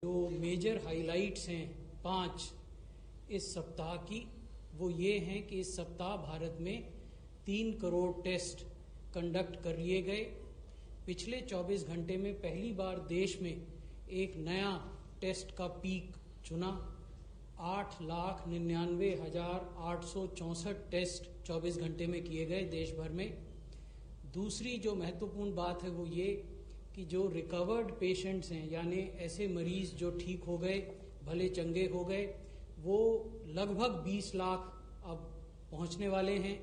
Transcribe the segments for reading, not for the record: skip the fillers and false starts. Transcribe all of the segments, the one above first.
जो major highlights हैं 5 इस सप्ताह की, वो ये हैं कि इस सप्ताह भारत में 3 करोड़ टेस्ट कंडक्ट कर लिए गए। पिछले 24 घंटे में पहली बार देश में एक नया टेस्ट का पीक चुना। 8,99,864 टेस्ट 24 घंटे में किए गए देश भर में। दूसरी जो महत्वपूर्ण बात है वो ये कि जो रिकवर्ड पेशेंट्स हैं, यानी ऐसे मरीज जो ठीक हो गए, भले चंगे हो गए, वो लगभग 20 लाख अब पहुंचने वाले हैं।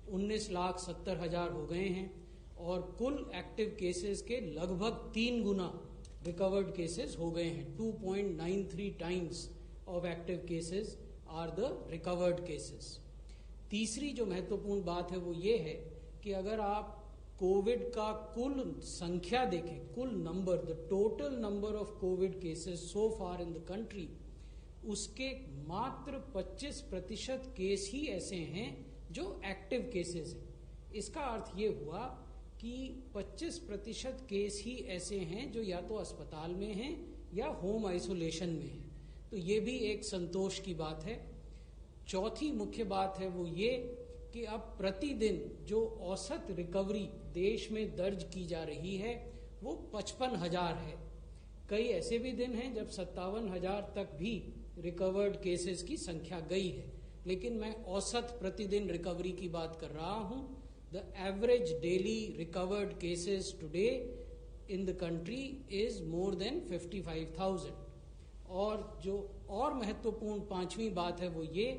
19,70,000 हो गए हैं और कुल एक्टिव केसेस के लगभग 3 गुना रिकवर्ड केसेस हो गए हैं। 2.93 times of active cases are the recovered cases. तीसरी जो महत्वपूर्ण बात है वो ये है कि अगर आप कोविड का कुल संख्या देखें, कुल number, the total number of Covid cases so far in the country, उसके मात्र 25% केस ही ऐसे हैं जो एक्टिव केसेस हैं। इसका अर्थ ये हुआ कि 25% केस ही ऐसे हैं जो या तो अस्पताल में हैं या होम आइसोलेशन में हैं। तो ये भी एक संतोष की बात है। चौथी मुख्य बात है वो ये कि अब प्रतिदिन जो औसत रिकवरी देश में दर्ज की जा रही है वो 55,000 है। कई ऐसे भी दिन हैं जब 57,000 तक भी रिकवर्ड केसेस की संख्या गई है, लेकिन मैं औसत प्रतिदिन रिकवरी की बात कर रहा हूं। The average daily recovered cases today in the country is more than 55,000। और जो और महत्वपूर्ण पांचवी बात है वो ये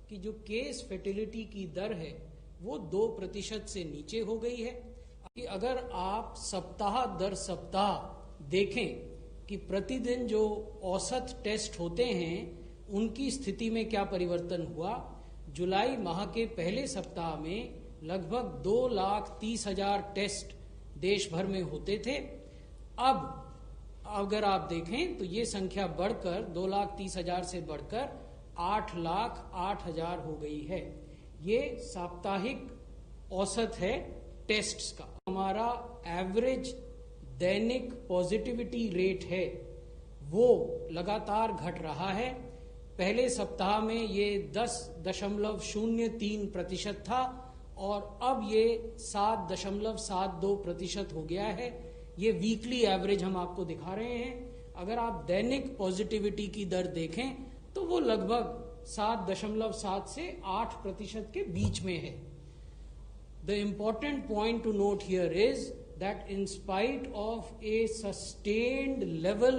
कि जो केस फर्टिलिटी की दर है वो 2% से नीचे हो गई है। कि अगर आप सप्ताह दर सप्ताह देखें कि प्रतिदिन जो औसत टेस्ट होते हैं उनकी स्थिति में क्या परिवर्तन हुआ। जुलाई माह के पहले सप्ताह में लगभग 2,30,000 टेस्ट देश भर में होते थे। अब अगर आप देखें तो ये संख्या बढ़कर 2,30,000 से बढ़कर 8,08,000 हो गई है। ये साप्ताहिक औसत है टेस्ट्स का। हमारा एवरेज दैनिक पॉजिटिविटी रेट है वो लगातार घट रहा है। पहले सप्ताह में ये 10.03% था और अब ये 7.72% हो गया है। ये वीकली एवरेज हम आपको दिखा रहे हैं। अगर आप दैनिक पॉजिटिविटी की दर देखें तो वो लगभग 7.7 से 8% के बीच में है। The important point two note here is that in spite of a sustained level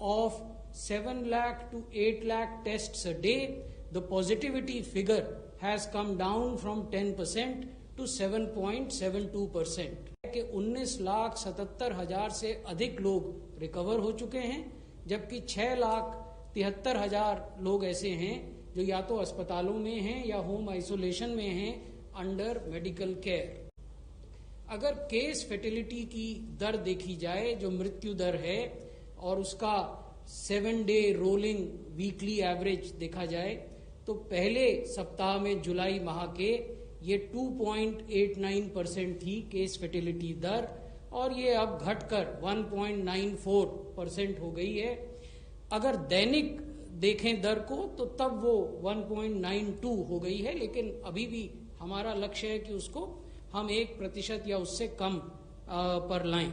of 7 lakh to 8 lakh tests a day, the positivity figure has come down from 10% to 7.72%. कि 19,77,000 से अधिक लोग रिकवर हो चुके हैं, जबकि 6,73,000 लोग ऐसे हैं जो या तो अस्पतालों में हैं या होम आइसोलेशन में हैं अंडर मेडिकल केयर। अगर केस फर्टिलिटी की दर देखी जाए, जो मृत्यु दर है, और उसका 7 डे रोलिंग वीकली एवरेज देखा जाए तो पहले सप्ताह में जुलाई माह के ये 2.89% थी केस फर्टिलिटी दर और ये अब घटकर 1.94% हो गई है। अगर दैनिक देखें दर को तो तब वो 1.92 हो गई है, लेकिन अभी भी हमारा लक्ष्य है कि उसको हम 1% या उससे कम पर लाएं।